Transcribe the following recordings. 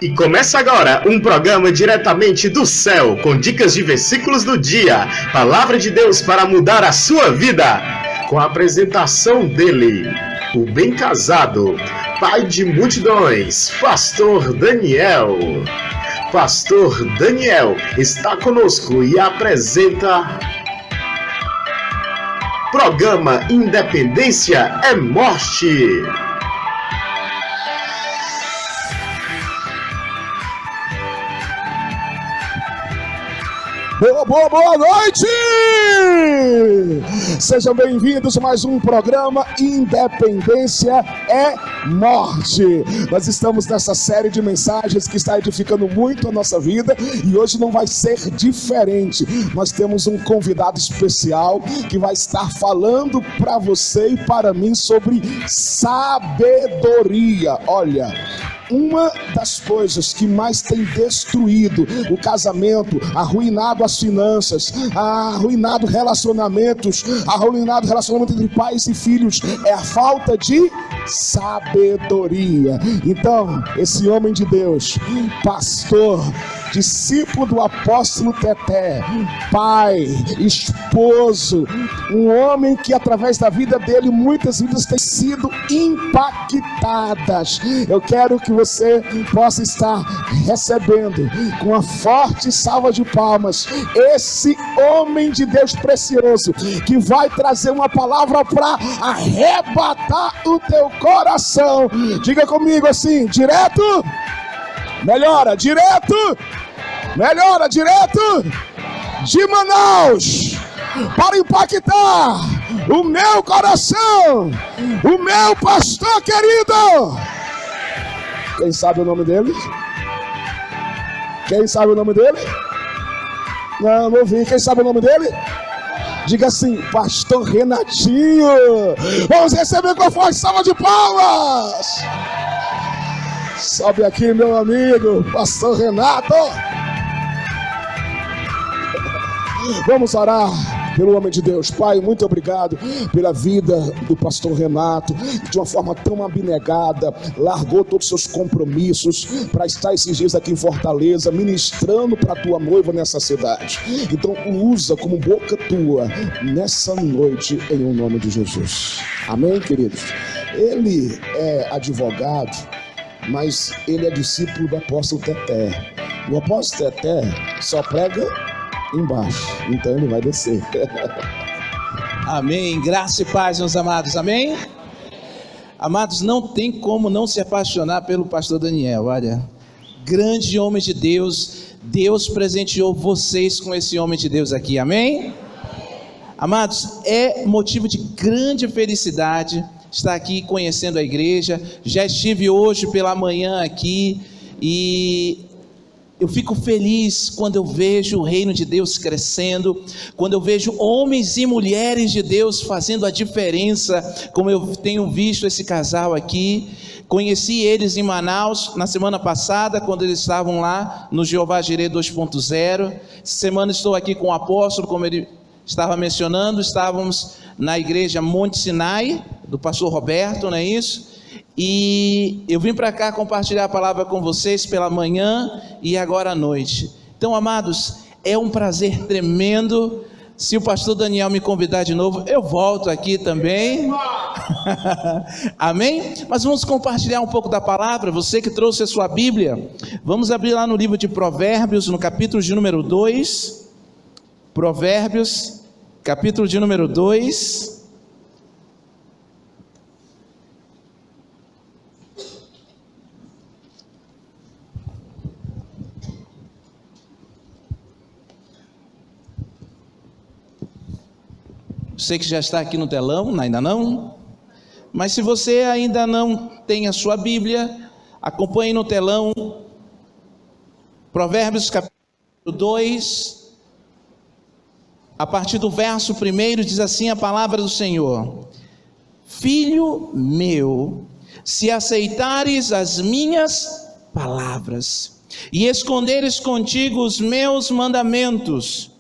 E começa agora um programa diretamente do céu, com dicas de versículos do dia, palavra de Deus para mudar a sua vida, com a apresentação dele, o bem casado, pai de multidões, Pastor Daniel. Pastor Daniel está conosco e apresenta programa Independência é Morte. Boa noite! Sejam bem-vindos a mais um programa Independência é Morte. Nós estamos nessa série de mensagens que está edificando muito a nossa vida e hoje não vai ser diferente. Nós temos um convidado especial que vai estar falando para você e para mim sobre sabedoria. Olha, uma das coisas que mais tem destruído o casamento, arruinado as finanças, arruinado relacionamentos, arruinado relacionamento entre pais e filhos, é a falta de sabedoria. Então, esse homem de Deus, pastor, discípulo do apóstolo Teté, pai, esposo, um homem que através da vida dele muitas vidas têm sido impactadas. Eu quero que você possa estar recebendo com uma forte salva de palmas esse homem de Deus precioso que vai trazer uma palavra para arrebatar o teu coração. Diga comigo assim, direto, melhora, direto de Manaus, para impactar o meu coração, o meu pastor querido. Quem sabe o nome dele? Quem sabe o nome dele? Não ouvi. Quem sabe o nome dele? Diga assim, pastor Renatinho. Vamos receber com a forte salva de palmas. Sobe aqui, meu amigo, pastor Renato. Vamos orar pelo homem de Deus. Pai, muito obrigado pela vida do pastor Renato, que de uma forma tão abnegada largou todos os seus compromissos para estar esses dias aqui em Fortaleza, ministrando para a tua noiva nessa cidade. Então usa como boca tua nessa noite, em o nome de Jesus. Amém, queridos? Ele é advogado, mas ele é discípulo do apóstolo Teté. O apóstolo Teté só prega embaixo, então ele vai descer. Amém, graça e paz, meus amados, amém? Amados, não tem como não se apaixonar pelo pastor Daniel. Olha, grande homem de Deus, Deus presenteou vocês com esse homem de Deus aqui, amém? Amados, é motivo de grande felicidade estar aqui conhecendo a igreja. Já estive hoje pela manhã aqui e eu fico feliz quando eu vejo o reino de Deus crescendo, quando eu vejo homens e mulheres de Deus fazendo a diferença, como eu tenho visto esse casal aqui. Conheci eles em Manaus na semana passada, quando eles estavam lá no Jeová Jireh 2.0. Essa semana estou aqui com o apóstolo, como ele estava mencionando, estávamos na igreja Monte Sinai, do pastor Roberto, não é isso? E eu vim para cá compartilhar a palavra com vocês pela manhã e agora à noite. Então, amados, é um prazer tremendo. Se o pastor Daniel me convidar de novo, eu volto aqui também. Amém? Mas vamos compartilhar um pouco da palavra. Você que trouxe a sua Bíblia, vamos abrir lá no livro de Provérbios, no capítulo de número 2. Provérbios, capítulo de número 2. Você que já está aqui no telão, ainda não? Mas se você ainda não tem a sua Bíblia, acompanhe no telão. Provérbios capítulo 2, a partir do verso 1, diz assim a palavra do Senhor: Filho meu, se aceitares as minhas palavras e esconderes contigo os meus mandamentos,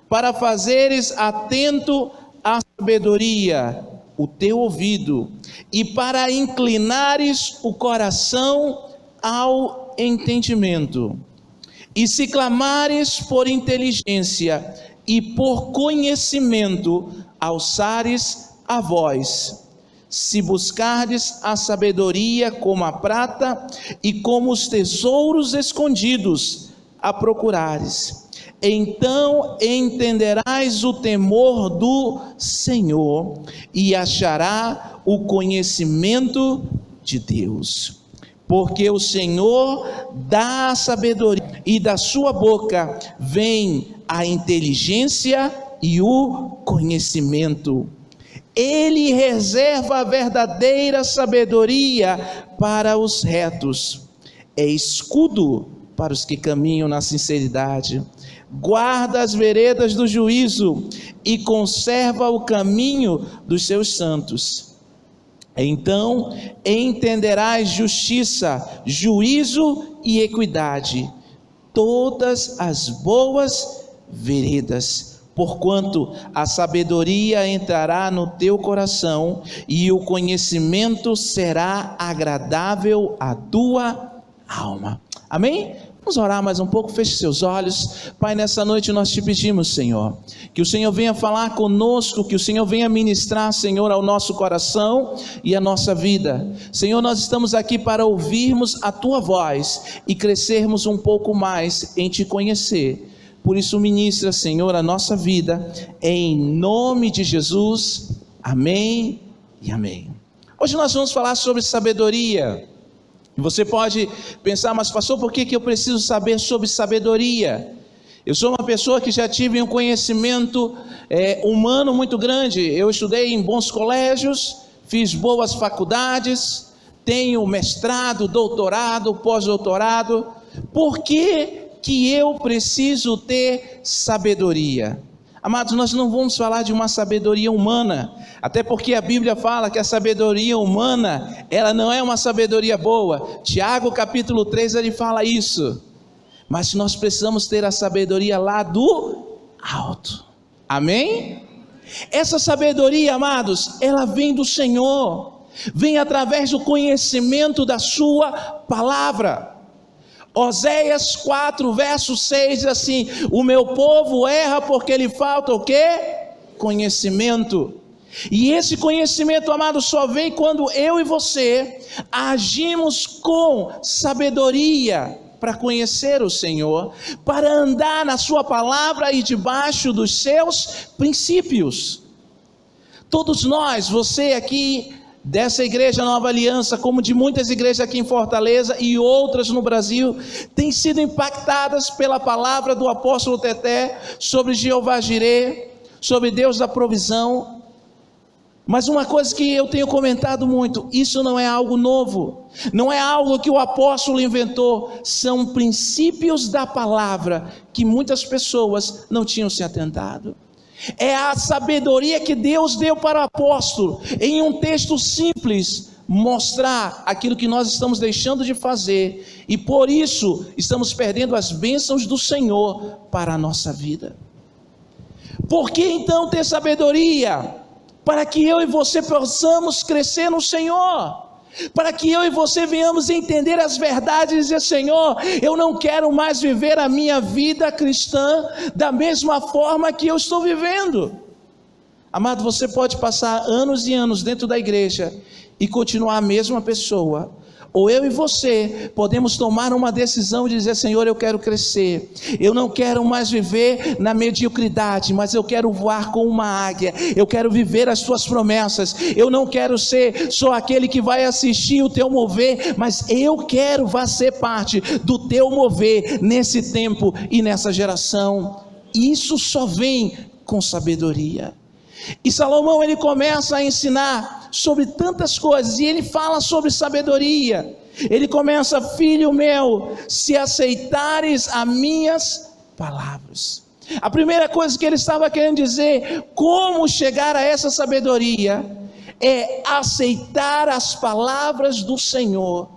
para fazeres atento a sabedoria, o teu ouvido, e para inclinares o coração ao entendimento, e se clamares por inteligência e por conhecimento, alçares a voz, se buscardes a sabedoria como a prata e como os tesouros escondidos a procurares, então entenderás o temor do Senhor e achará o conhecimento de Deus. Porque o Senhor dá a sabedoria e da sua boca vem a inteligência e o conhecimento. Ele reserva a verdadeira sabedoria para os retos, é escudo para os que caminham na sinceridade. Guarda as veredas do juízo e conserva o caminho dos seus santos. Então entenderás justiça, juízo e equidade, todas as boas veredas, porquanto a sabedoria entrará no teu coração e o conhecimento será agradável à tua alma. Amém? Vamos orar mais um pouco, feche seus olhos. Pai, nessa noite nós te pedimos, Senhor, que o Senhor venha falar conosco, que o Senhor venha ministrar, Senhor, ao nosso coração e à nossa vida. Senhor, nós estamos aqui para ouvirmos a tua voz e crescermos um pouco mais em te conhecer. Por isso ministra, Senhor, a nossa vida, em nome de Jesus. Amém e amém. Hoje nós vamos falar sobre sabedoria. Você pode pensar, mas pastor, por que eu preciso saber sobre sabedoria? Eu sou uma pessoa que já tive um conhecimento humano muito grande. Eu estudei em bons colégios, fiz boas faculdades, tenho mestrado, doutorado, pós-doutorado. Por que eu preciso ter sabedoria? Amados, nós não vamos falar de uma sabedoria humana, até porque a Bíblia fala que a sabedoria humana, ela não é uma sabedoria boa. Tiago capítulo 3, ele fala isso. Mas nós precisamos ter a sabedoria lá do alto. Amém? Essa sabedoria, amados, ela vem do Senhor, vem através do conhecimento da sua palavra. Oséias 4, verso 6 diz assim: o meu povo erra porque lhe falta o quê? Conhecimento. E esse conhecimento, amado, só vem quando eu e você agimos com sabedoria para conhecer o Senhor, para andar na sua palavra e debaixo dos seus princípios. Todos nós, você aqui dessa igreja Nova Aliança, como de muitas igrejas aqui em Fortaleza e outras no Brasil, têm sido impactadas pela palavra do apóstolo Teté sobre Jeová Jirê, sobre Deus da provisão. Mas uma coisa que eu tenho comentado muito, isso não é algo novo, não é algo que o apóstolo inventou, são princípios da palavra que muitas pessoas não tinham se atentado. É a sabedoria que Deus deu para o apóstolo, em um texto simples, mostrar aquilo que nós estamos deixando de fazer, e por isso estamos perdendo as bênçãos do Senhor para a nossa vida. Por que então ter sabedoria? Para que eu e você possamos crescer no Senhor, para que eu e você venhamos entender as verdades e dizer: Senhor, eu não quero mais viver a minha vida cristã da mesma forma que eu estou vivendo. Amado, você pode passar anos e anos dentro da igreja e continuar a mesma pessoa, ou eu e você podemos tomar uma decisão de dizer: Senhor, eu quero crescer, eu não quero mais viver na mediocridade, mas eu quero voar com uma águia, eu quero viver as tuas promessas, eu não quero ser só aquele que vai assistir o teu mover, mas eu quero fazer parte do teu mover nesse tempo e nessa geração. Isso só vem com sabedoria. E Salomão, ele começa a ensinar sobre tantas coisas, e ele fala sobre sabedoria. Ele começa: filho meu, se aceitares as minhas palavras. A primeira coisa que ele estava querendo dizer, como chegar a essa sabedoria, é aceitar as palavras do Senhor.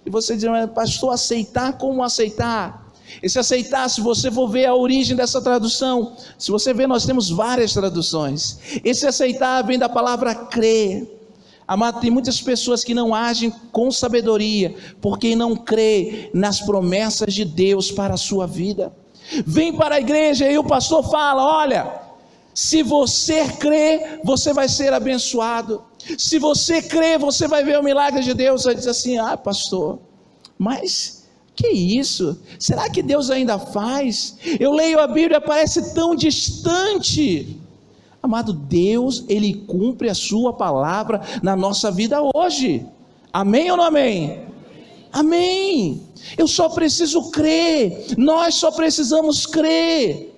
E você diz: mas pastor, aceitar, como aceitar? Esse aceitar, se você for ver a origem dessa tradução, se você ver, nós temos várias traduções. Esse aceitar vem da palavra crer. Amado, tem muitas pessoas que não agem com sabedoria, porque não crê nas promessas de Deus para a sua vida. Vem para a igreja e o pastor fala: olha, se você crê, você vai ser abençoado. Se você crê, você vai ver o milagre de Deus. Aí diz assim: ah, pastor, mas que isso? Será que Deus ainda faz? Eu leio a Bíblia, parece tão distante. Amado, Deus, Ele cumpre a sua palavra na nossa vida hoje. Amém ou não amém? Amém. Eu só preciso crer. Nós só precisamos crer.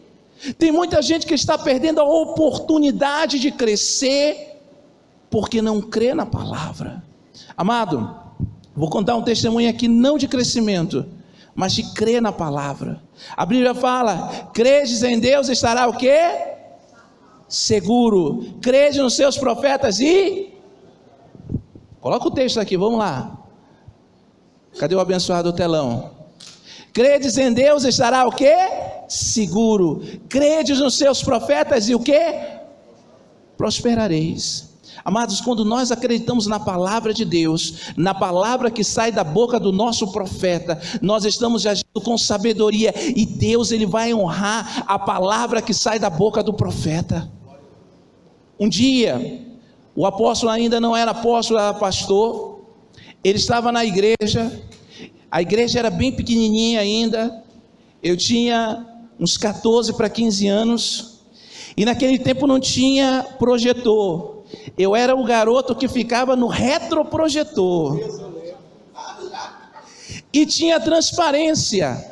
Tem muita gente que está perdendo a oportunidade de crescer porque não crê na palavra. Amado, vou contar um testemunho aqui, não de crescimento, mas de crer na palavra. A Bíblia fala: credes em Deus, estará o quê? Seguro. Crede nos seus profetas e... Coloca o texto aqui, vamos lá. Cadê o abençoado do telão? Credes em Deus, estará o quê? Seguro. Credes nos seus profetas e o quê? Prosperareis. Amados, quando nós acreditamos na palavra de Deus, na palavra que sai da boca do nosso profeta, nós estamos agindo com sabedoria, e Deus, Ele vai honrar a palavra que sai da boca do profeta. Um dia, o apóstolo ainda não era apóstolo, era pastor. Ele estava na igreja, a igreja era bem pequenininha ainda. Eu tinha uns 14 para 15 anos, e naquele tempo não tinha projetor. Eu era o garoto que ficava no retroprojetor, e tinha transparência.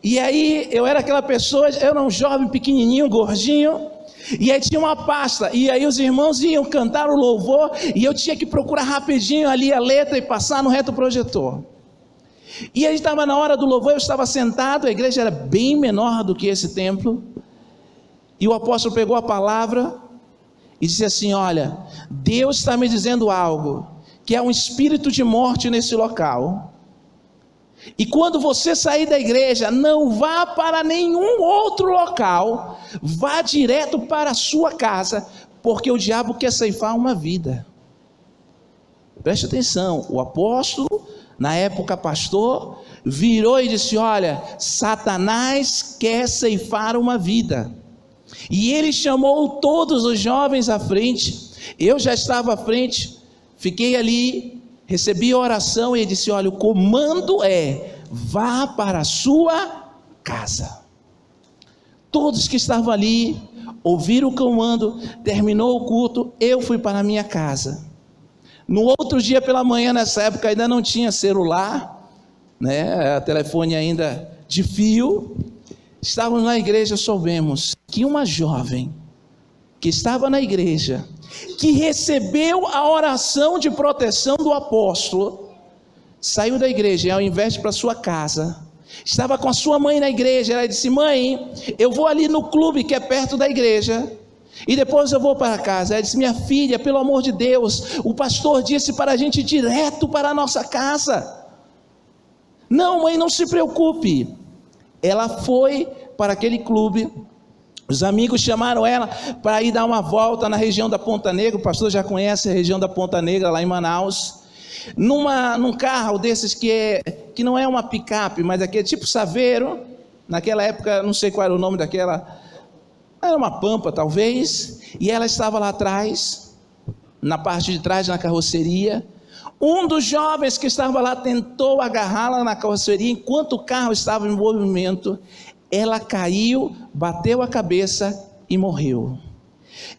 E aí eu era aquela pessoa, eu era um jovem pequenininho, gordinho, e aí tinha uma pasta, e aí os irmãos iam cantar o louvor, e eu tinha que procurar rapidinho ali a letra e passar no retroprojetor. E aí estava na hora do louvor, eu estava sentado, a igreja era bem menor do que esse templo, e o apóstolo pegou a palavra e disse assim: olha, Deus está me dizendo algo, que há um espírito de morte nesse local, e quando você sair da igreja, não vá para nenhum outro local, vá direto para a sua casa, porque o diabo quer ceifar uma vida. Preste atenção, o apóstolo, na época pastor, virou e disse: olha, Satanás quer ceifar uma vida. E ele chamou todos os jovens à frente. Eu já estava à frente, fiquei ali, recebi a oração, e ele disse: olha, o comando é: vá para a sua casa. Todos que estavam ali ouviram o comando. Terminou o culto, eu fui para a minha casa. No outro dia pela manhã, nessa época ainda não tinha celular, né? Telefone ainda de fio. Estávamos na igreja, soubemos que uma jovem que estava na igreja, que recebeu a oração de proteção do apóstolo, saiu da igreja e, ao invés de ir para sua casa, estava com a sua mãe na igreja. Ela disse: mãe, eu vou ali no clube que é perto da igreja, e depois eu vou para casa. Ela disse: minha filha, pelo amor de Deus, o pastor disse para a gente ir direto para a nossa casa. Não, mãe, não se preocupe. Ela foi para aquele clube. Os amigos chamaram ela para ir dar uma volta na região da Ponta Negra. O pastor já conhece a região da Ponta Negra, lá em Manaus. Num carro desses que não é uma picape, mas aquele tipo Saveiro. Naquela época, não sei qual era o nome daquela, era uma Pampa talvez. E ela estava lá atrás, na parte de trás, na carroceria. Um dos jovens que estava lá tentou agarrá-la na carroceria. Enquanto o carro estava em movimento, ela caiu, bateu a cabeça e morreu.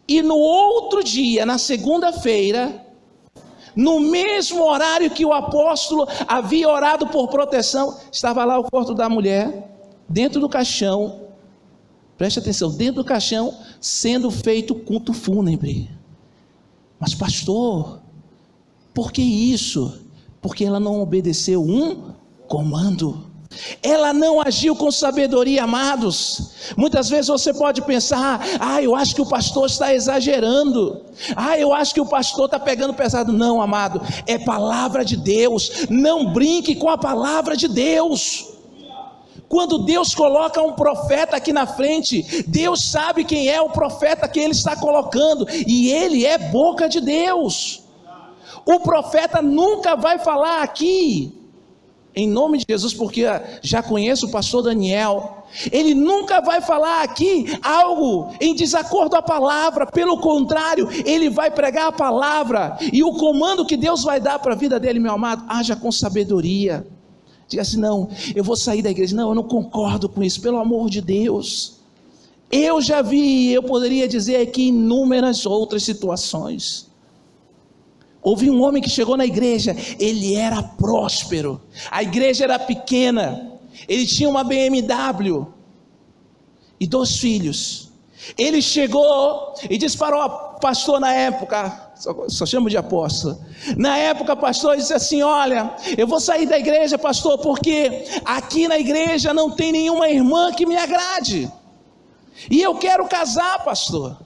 E no outro dia, na segunda-feira, no mesmo horário que o apóstolo havia orado por proteção, estava lá o corpo da mulher, dentro do caixão. Preste atenção, dentro do caixão, sendo feito culto fúnebre. Mas pastor, por que isso? Porque ela não obedeceu um comando. Ela não agiu com sabedoria, amados. Muitas vezes você pode pensar: eu acho que o pastor está exagerando, eu acho que o pastor está pegando pesado. Não, amado, é palavra de Deus. Não brinque com a palavra de Deus. Quando Deus coloca um profeta aqui na frente, Deus sabe quem é o profeta que Ele está colocando, e ele é boca de Deus. O profeta nunca vai falar aqui, em nome de Jesus, porque já conheço o pastor Daniel, ele nunca vai falar aqui algo em desacordo à palavra. Pelo contrário, ele vai pregar a palavra, e o comando que Deus vai dar para a vida dele, meu amado, haja com sabedoria. Diga assim: não, eu vou sair da igreja, não, eu não concordo com isso, pelo amor de Deus. Eu já vi, eu poderia dizer aqui inúmeras outras situações. Houve um homem que chegou na igreja, ele era próspero, a igreja era pequena, ele tinha uma BMW e 2 filhos. Ele chegou e disse para o pastor na época, só chamo de apóstolo, na época pastor disse assim: olha, eu vou sair da igreja, pastor, porque aqui na igreja não tem nenhuma irmã que me agrade, e eu quero casar, pastor.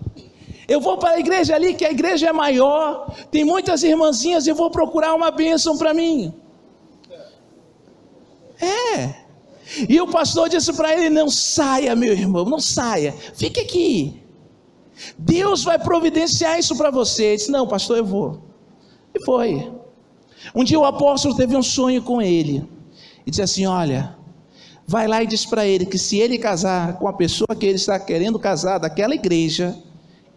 Eu vou para a igreja ali, que a igreja é maior, tem muitas irmãzinhas, e eu vou procurar uma bênção para mim. E o pastor disse para ele: não saia, meu irmão, não saia, fique aqui, Deus vai providenciar isso para você. Ele disse: não, pastor, eu vou. E foi. Um dia o apóstolo teve um sonho com ele, e disse assim: olha, vai lá e diz para ele que se ele casar com a pessoa que ele está querendo casar daquela igreja,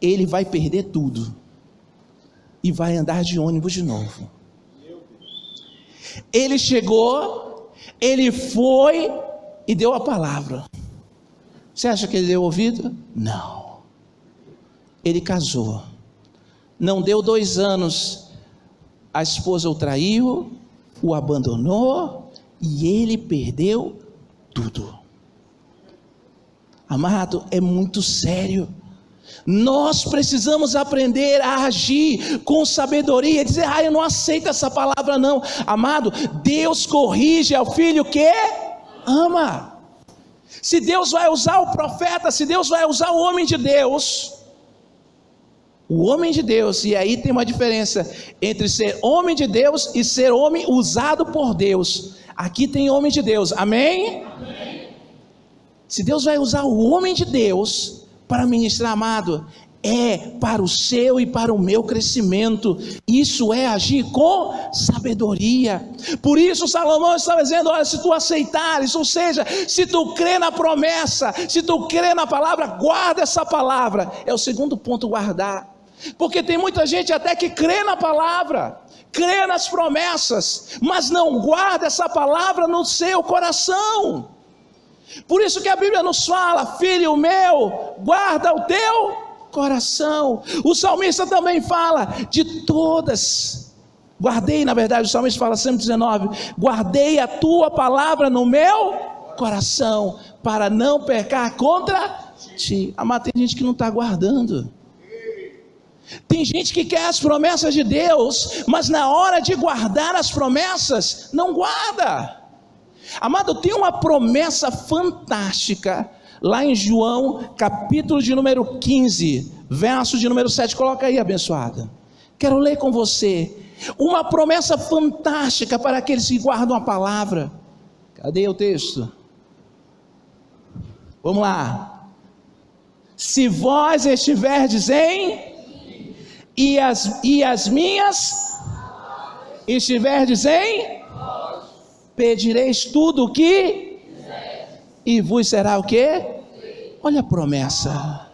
ele vai perder tudo e vai andar de ônibus de novo. Ele chegou, ele foi e deu a palavra. Você acha que ele deu ouvido? Não. Ele casou. Não deu 2 anos, a esposa o traiu, o abandonou e ele perdeu tudo. Amado, é muito sério. Nós precisamos aprender a agir com sabedoria, dizer: eu não aceito essa palavra não. Amado, Deus corrige ao filho que ama. Se Deus vai usar o profeta, se Deus vai usar o homem de Deus, e aí tem uma diferença entre ser homem de Deus e ser homem usado por Deus. Aqui tem homem de Deus, amém? Amém. Se Deus vai usar o homem de Deus para ministrar, amado, é para o seu e para o meu crescimento. Isso é agir com sabedoria. Por isso Salomão está dizendo: olha, se tu aceitares, ou seja, se tu crê na promessa, se tu crê na palavra, guarda essa palavra. É o segundo ponto, guardar. Porque tem muita gente até que crê na palavra, crê nas promessas, mas não guarda essa palavra no seu coração. Por isso que a Bíblia nos fala: filho meu, guarda o teu coração. O salmista também fala de todas. Guardei, na verdade, o salmista fala, Salmo 19: guardei a tua palavra no meu coração, para não pecar contra ti. Amado, tem gente que não está guardando. Tem gente que quer as promessas de Deus, mas na hora de guardar as promessas, não guarda. Amado, tem uma promessa fantástica lá em João, capítulo de número 15, verso de número 7, coloca aí, abençoada. Quero ler com você, uma promessa fantástica para aqueles que guardam a palavra. Cadê o texto? Vamos lá. Se vós estiverdes e as minhas estiverdes pedireis tudo o que e vos será o quê? Olha a promessa.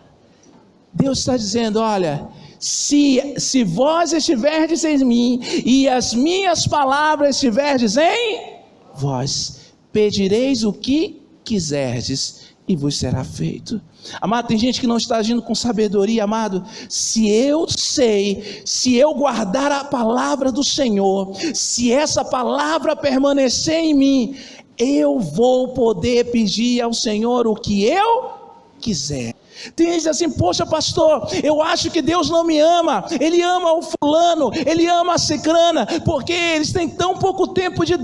Deus está dizendo: olha, se vós estiverdes em mim e as minhas palavras estiverdes em vós, pedireis o que quiserdes e vos será feito. Amado, tem gente que não está agindo com sabedoria. Amado, se eu guardar a palavra do Senhor, se essa palavra permanecer em mim, eu vou poder pedir ao Senhor o que eu quiser. Tem gente assim: poxa pastor, eu acho que Deus não me ama, Ele ama o fulano, Ele ama a cicrana, porque eles têm tão pouco tempo de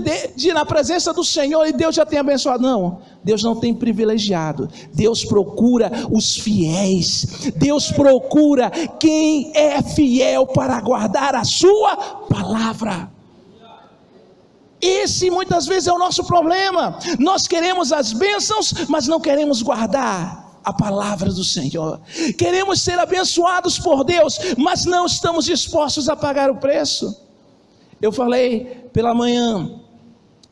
ir na presença do Senhor e Deus já tem abençoado. Não, Deus não tem privilegiado. Deus procura os fiéis, Deus procura quem é fiel para guardar a sua palavra. Esse muitas vezes é o nosso problema. Nós queremos as bênçãos, mas não queremos guardar a palavra do Senhor. Queremos ser abençoados por Deus, mas não estamos dispostos a pagar o preço. Eu falei pela manhã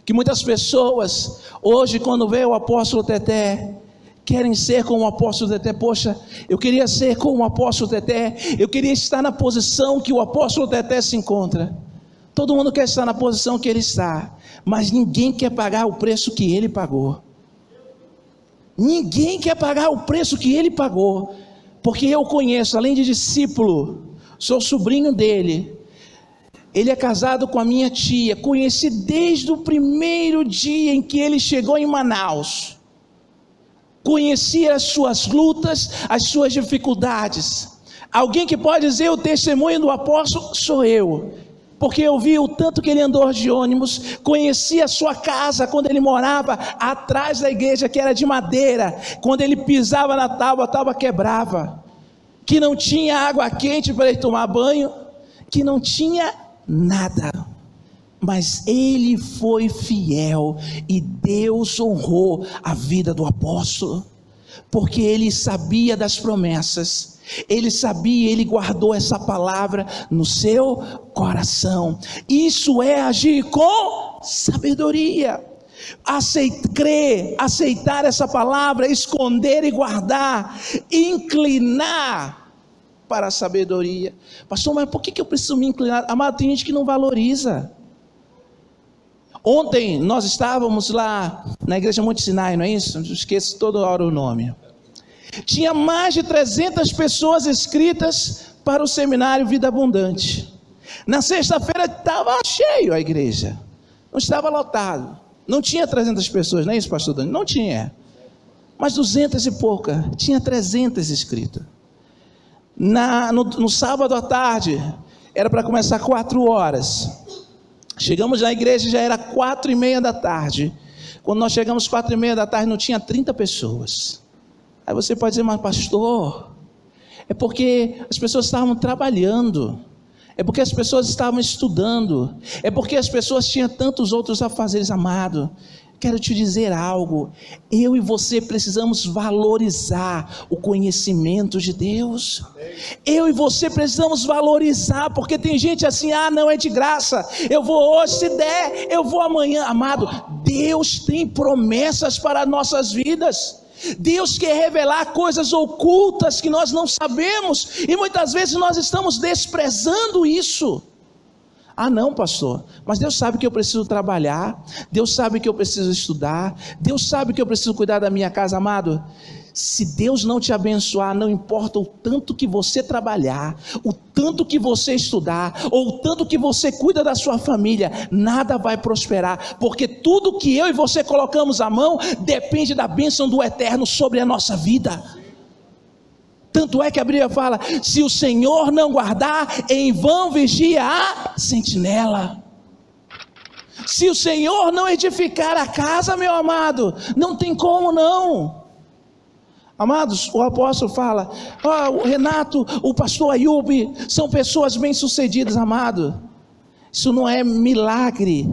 que muitas pessoas hoje, quando vê o apóstolo Teté, querem ser como o apóstolo Teté. Poxa, eu queria ser como o apóstolo Teté, eu queria estar na posição que o apóstolo Teté se encontra. Todo mundo quer estar na posição que ele está, mas ninguém quer pagar o preço que ele pagou. Ninguém quer pagar o preço que ele pagou, porque eu conheço, além de discípulo, sou sobrinho dele. Ele é casado com a minha tia, conheci desde o primeiro dia em que ele chegou em Manaus. Conheci as suas lutas, as suas dificuldades. Alguém que pode dizer o testemunho do apóstolo sou eu, porque eu vi o tanto que ele andou de ônibus, conheci a sua casa quando ele morava atrás da igreja, que era de madeira. Quando ele pisava na tábua, a tábua quebrava, que não tinha água quente para ele tomar banho, que não tinha nada, mas ele foi fiel e Deus honrou a vida do apóstolo, porque ele sabia das promessas, ele sabia, ele guardou essa palavra no seu coração. Isso é agir com sabedoria, crer, aceitar essa palavra, esconder e guardar, inclinar para a sabedoria. Pastor, mas por que eu preciso me inclinar? Amado, tem gente que não valoriza. Ontem nós estávamos lá na igreja Monte Sinai, não é isso? Eu esqueço toda hora o nome. Tinha mais de 300 pessoas inscritas para o seminário Vida Abundante. Na sexta-feira estava cheio a igreja, não estava lotado, não tinha 300 pessoas, não é isso, pastor Dani? Não tinha, mas 200 e pouca, tinha 300 inscritos. No sábado à tarde, era para começar 4 horas, chegamos na igreja, já era 4:30 da tarde. Quando nós chegamos 4:30 da tarde, não tinha 30 pessoas. Aí você pode dizer, mas pastor, é porque as pessoas estavam trabalhando, é porque as pessoas estavam estudando, é porque as pessoas tinham tantos outros afazeres. Amado, quero te dizer algo, eu e você precisamos valorizar o conhecimento de Deus. Eu e você precisamos valorizar, porque tem gente assim, não é de graça, eu vou hoje, se der, eu vou amanhã. Amado, Deus tem promessas para nossas vidas. Deus quer revelar coisas ocultas que nós não sabemos, e muitas vezes nós estamos desprezando isso. Não, pastor, mas Deus sabe que eu preciso trabalhar, Deus sabe que eu preciso estudar, Deus sabe que eu preciso cuidar da minha casa. Amado, se Deus não te abençoar, não importa o tanto que você trabalhar, o tanto que você estudar, ou o tanto que você cuida da sua família, nada vai prosperar, porque tudo que eu e você colocamos à mão, depende da bênção do Eterno sobre a nossa vida. Tanto é que a Bíblia fala, se o Senhor não guardar, em vão vigia a sentinela. Se o Senhor não edificar a casa, meu amado, não tem como não. Amados, o apóstolo fala, o Renato, o pastor Ayub, são pessoas bem-sucedidas. Amado, isso não é milagre,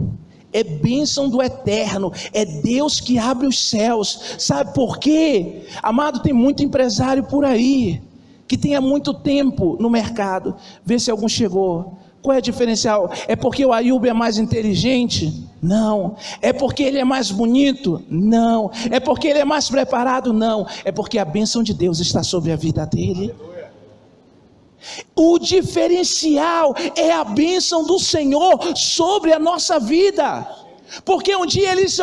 é bênção do Eterno, é Deus que abre os céus. Sabe por quê? Amado, tem muito empresário por aí, que tem há muito tempo no mercado. Vê se algum chegou. Qual é o diferencial? É porque o Ayub é mais inteligente? Não. É porque ele é mais bonito? Não. É porque ele é mais preparado? Não. É porque a bênção de Deus está sobre a vida dele. O diferencial é a bênção do Senhor sobre a nossa vida. Porque um dia ele disse,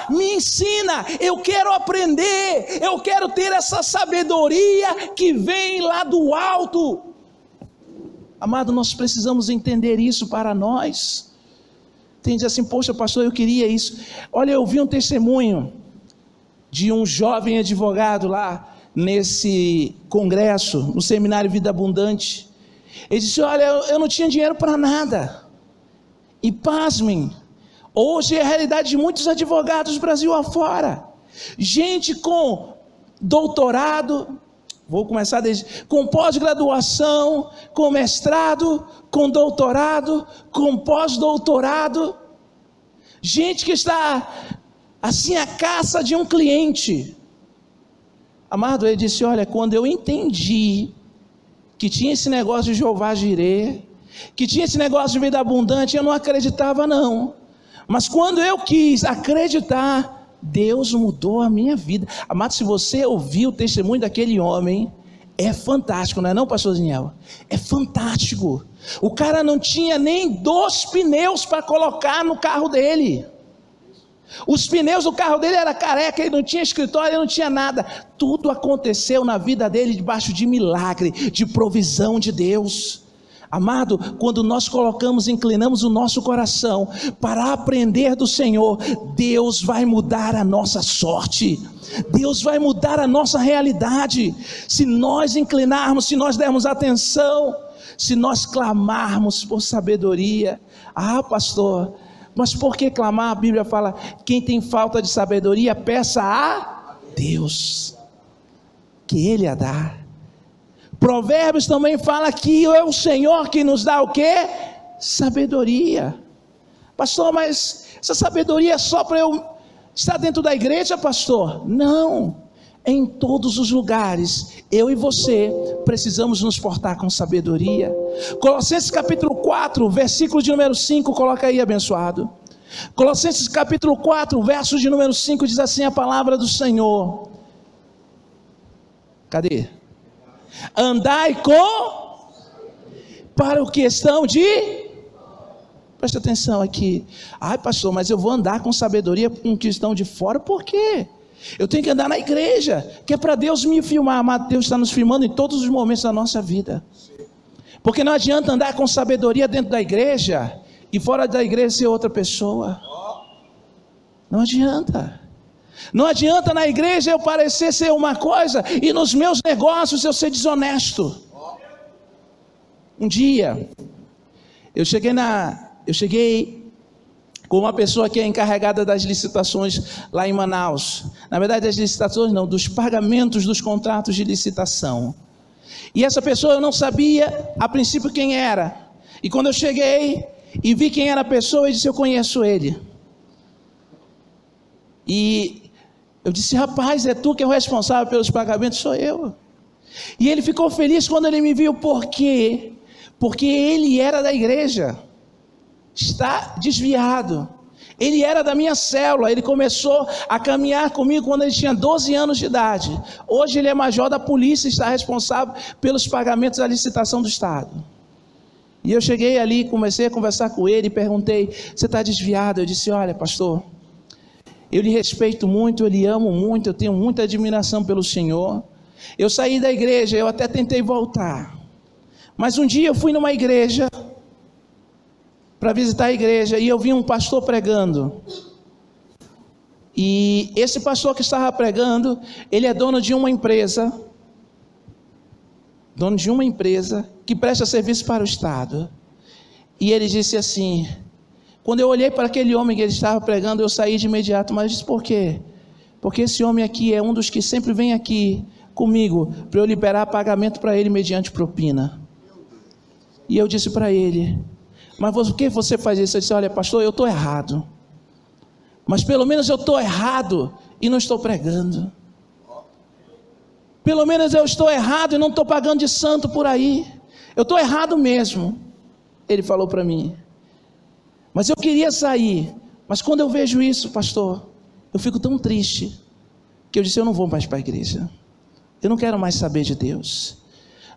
me ensina, eu quero aprender, eu quero ter essa sabedoria que vem lá do alto. Amado, nós precisamos entender isso para nós. Tem gente assim, poxa pastor, eu queria isso. Olha, eu vi um testemunho de um jovem advogado lá nesse congresso, no seminário Vida Abundante. Ele disse, olha, eu não tinha dinheiro para nada. E pasmem, hoje é a realidade de muitos advogados do Brasil afora. Gente com doutorado, vou começar com pós-graduação, com mestrado, com doutorado, com pós-doutorado. Gente que está assim à caça de um cliente. Amado, ele disse, olha, quando eu entendi que tinha esse negócio de Jeová Jireh, que tinha esse negócio de vida abundante, eu não acreditava não. Mas quando eu quis acreditar, Deus mudou a minha vida. Amado, se você ouvir o testemunho daquele homem, é fantástico, não é não, pastor Daniel? É fantástico. O cara não tinha nem 2 pneus para colocar no carro dele. Os pneus do carro dele eram careca, ele não tinha escritório, ele não tinha nada. Tudo aconteceu na vida dele debaixo de milagre, de provisão de Deus. Amado, quando nós inclinamos o nosso coração para aprender do Senhor, Deus vai mudar a nossa sorte. Deus vai mudar a nossa realidade. Se nós inclinarmos, se nós dermos atenção, se nós clamarmos por sabedoria. Ah, pastor, mas por que clamar? A Bíblia fala: quem tem falta de sabedoria, peça a Deus, que Ele a dá. Provérbios também fala que é o Senhor que nos dá o quê? Sabedoria. Pastor, mas essa sabedoria é só para eu estar dentro da igreja, pastor? Não, em todos os lugares, eu e você precisamos nos portar com sabedoria. Colossenses capítulo 4, versículo de número 5, coloca aí, abençoado. Colossenses capítulo 4, verso de número 5, diz assim a palavra do Senhor. Cadê? Andai para o questão de... Presta atenção aqui. Ai, pastor, mas eu vou andar com sabedoria com questão de fora, por quê? Eu tenho que andar na igreja, que é para Deus me filmar. Amado, Deus está nos filmando em todos os momentos da nossa vida. Porque não adianta andar com sabedoria dentro da igreja e fora da igreja ser outra pessoa. Não adianta. Não adianta na igreja eu parecer ser uma coisa e nos meus negócios eu ser desonesto. Um dia eu cheguei com uma pessoa que é encarregada das licitações lá em Manaus. Na verdade, das licitações não, dos pagamentos dos contratos de licitação. E essa pessoa eu não sabia a princípio quem era. E quando eu cheguei e vi quem era a pessoa, eu disse: eu conheço ele. E eu disse: rapaz, é tu que é o responsável pelos pagamentos? Sou eu. E ele ficou feliz quando ele me viu. Por quê? Porque ele era da igreja. Está desviado. Ele era da minha célula. Ele começou a caminhar comigo quando ele tinha 12 anos de idade. Hoje ele é major da polícia e está responsável pelos pagamentos da licitação do Estado. E eu cheguei ali, comecei a conversar com ele e perguntei: você está desviado? Eu disse: olha, pastor, eu lhe respeito muito, eu lhe amo muito, eu tenho muita admiração pelo Senhor. Eu saí da igreja, eu até tentei voltar. Mas um dia eu fui numa igreja, para visitar a igreja, e eu vi um pastor pregando. E esse pastor que estava pregando, ele é dono de uma empresa que presta serviço para o Estado. E ele disse assim... Quando eu olhei para aquele homem que ele estava pregando, eu saí de imediato. Mas eu disse: por quê? Porque esse homem aqui é um dos que sempre vem aqui comigo para eu liberar pagamento para ele mediante propina. E eu disse para ele: mas por que você faz isso? Eu disse: olha, pastor, eu estou errado. Mas pelo menos eu estou errado e não estou pregando. Pelo menos eu estou errado e não estou pagando de santo por aí. Eu estou errado mesmo. Ele falou para mim. Mas eu queria sair. Mas quando eu vejo isso, pastor, eu fico tão triste, que eu disse: eu não vou mais para a igreja. Eu não quero mais saber de Deus.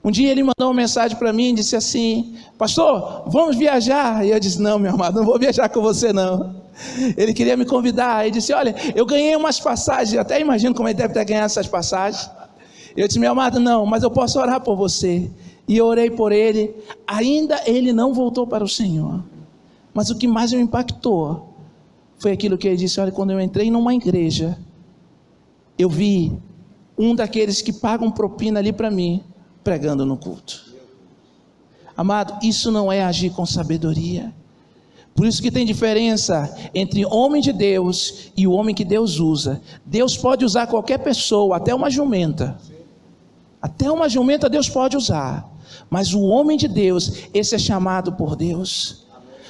Um dia ele mandou uma mensagem para mim e disse assim: pastor, vamos viajar? E eu disse: não, meu amado, não vou viajar com você não. Ele queria me convidar. Ele disse: olha, eu ganhei umas passagens. Eu até imagino como ele deve ter ganhado essas passagens. Eu disse: meu amado, não, mas eu posso orar por você. E eu orei por ele. Ainda ele não voltou para o Senhor. Mas o que mais me impactou foi aquilo que ele disse: olha, quando eu entrei numa igreja, eu vi um daqueles que pagam propina ali para mim, pregando no culto. Amado, isso não é agir com sabedoria. Por isso que tem diferença entre homem de Deus e o homem que Deus usa. Deus pode usar qualquer pessoa, até uma jumenta. Até uma jumenta Deus pode usar. Mas o homem de Deus, esse é chamado por Deus.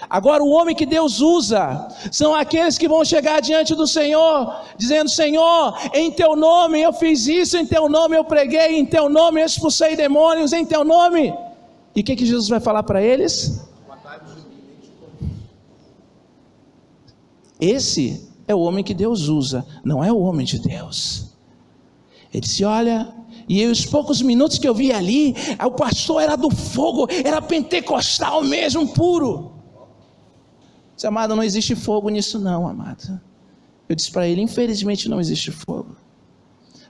Agora o homem que Deus usa são aqueles que vão chegar diante do Senhor dizendo: Senhor, em teu nome eu fiz isso, em teu nome eu preguei, em teu nome eu expulsei demônios, em teu nome. E o que Jesus vai falar para eles? Esse é o homem que Deus usa, não é o homem de Deus. Ele disse, olha, e os poucos minutos que eu vi ali, o pastor era do fogo, era pentecostal mesmo, puro. Disse, amado, não existe fogo nisso não, amado. Eu disse para ele, infelizmente não existe fogo.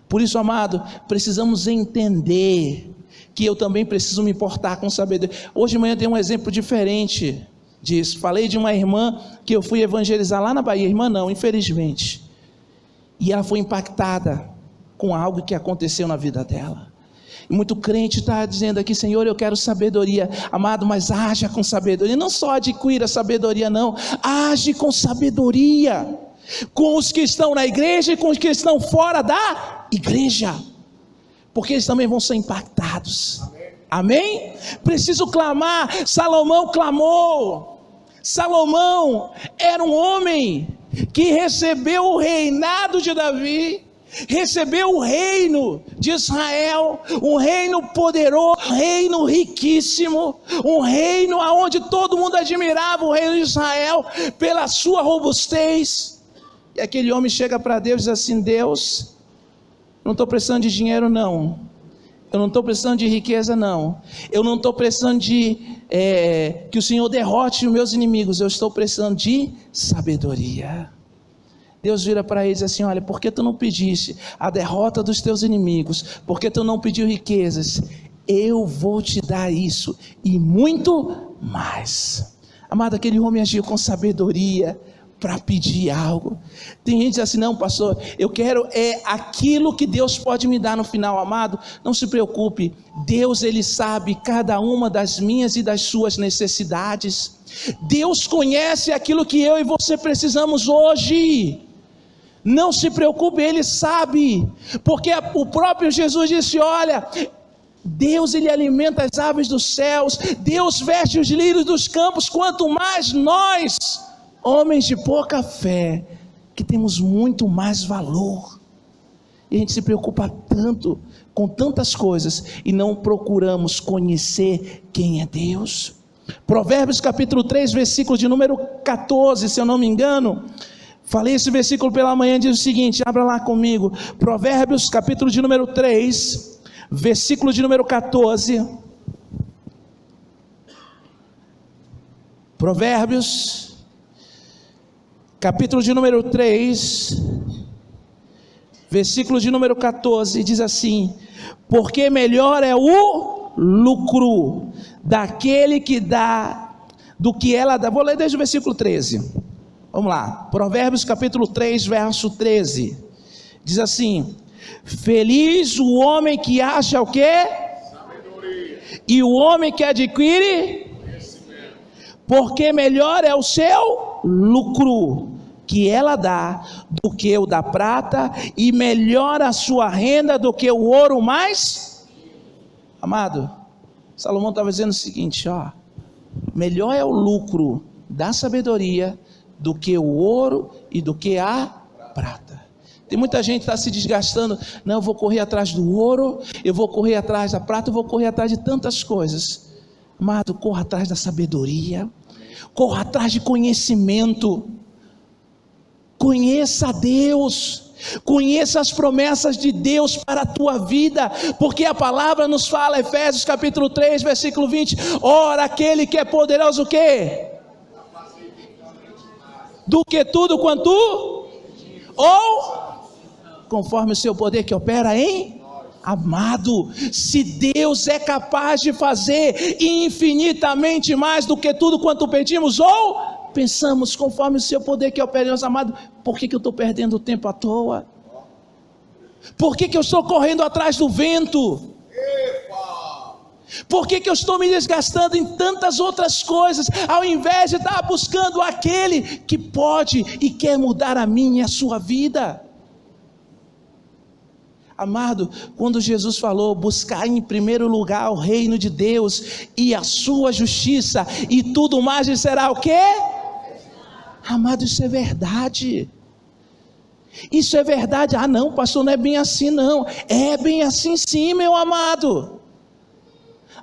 Por isso, amado, precisamos entender que eu também preciso me importar com sabedoria. Hoje de manhã tem um exemplo diferente disso. Falei de uma irmã que eu fui evangelizar lá na Bahia. Irmã não, infelizmente. E ela foi impactada com algo que aconteceu na vida dela. E muito crente está dizendo aqui, Senhor, eu quero sabedoria. Amado, mas haja com sabedoria. Não só adquira sabedoria não, age com sabedoria. Com os que estão na igreja e com os que estão fora da igreja. Porque eles também vão ser impactados. Amém? Preciso clamar. Salomão clamou. Salomão era um homem que recebeu o reinado de Davi, recebeu o reino de Israel, um reino poderoso, um reino riquíssimo, um reino onde todo mundo admirava o reino de Israel pela sua robustez. E aquele homem chega para Deus e diz assim, Deus, não estou precisando de dinheiro não, eu não estou precisando de riqueza não, eu não estou precisando de que o Senhor derrote os meus inimigos, eu estou precisando de sabedoria. Deus vira para ele e diz assim, olha, por que tu não pediste a derrota dos teus inimigos, por que tu não pediu riquezas, eu vou te dar isso e muito mais. Amado, aquele homem agiu com sabedoria para pedir algo. Tem gente que diz assim, não pastor, eu quero aquilo que Deus pode me dar no final. Amado, não se preocupe, Deus ele sabe cada uma das minhas e das suas necessidades. Deus conhece aquilo que eu e você precisamos hoje. Não se preocupe, Ele sabe, porque o próprio Jesus disse, olha, Deus ele alimenta as aves dos céus, Deus veste os lírios dos campos, quanto mais nós, homens de pouca fé, que temos muito mais valor, e a gente se preocupa tanto com tantas coisas, e não procuramos conhecer quem é Deus. Provérbios capítulo 3, versículo de número 14, se eu não me engano, falei esse versículo pela manhã, diz o seguinte, abra lá comigo, Provérbios capítulo de número 3, versículo de número 14, Provérbios capítulo de número 3, versículo de número 14, diz assim, porque melhor é o lucro daquele que dá, do que ela dá. Vou ler desde o versículo 13, vamos lá, Provérbios capítulo 3, verso 13, diz assim, feliz o homem que acha o quê? Sabedoria. E o homem que adquire conhecimento. Porque melhor é o seu lucro que ela dá do que o da prata, e melhor a sua renda do que o ouro mais. Amado, Salomão estava dizendo o seguinte, ó, melhor é o lucro da sabedoria do que o ouro e do que a prata. Tem muita gente que está se desgastando, não, eu vou correr atrás do ouro, eu vou correr atrás da prata, eu vou correr atrás de tantas coisas. Amado, corra atrás da sabedoria, corra atrás de conhecimento, conheça a Deus, conheça as promessas de Deus para a tua vida, porque a palavra nos fala, Efésios capítulo 3, versículo 20, ora aquele que é poderoso o quê? Do que tudo quanto, ou conforme o seu poder que opera em, amado, se Deus é capaz de fazer infinitamente mais do que tudo quanto pedimos ou pensamos, conforme o seu poder que opera em nós, amado, por que eu estou perdendo tempo à toa? Por que eu estou correndo atrás do vento? Por que eu estou me desgastando em tantas outras coisas, ao invés de estar buscando aquele que pode e quer mudar a minha e a sua vida? Amado, quando Jesus falou, buscar em primeiro lugar o reino de Deus e a sua justiça, e tudo mais lhe será o quê? Amado, isso é verdade. Isso é verdade. Ah não, pastor, não é bem assim não. É bem assim sim, meu amado.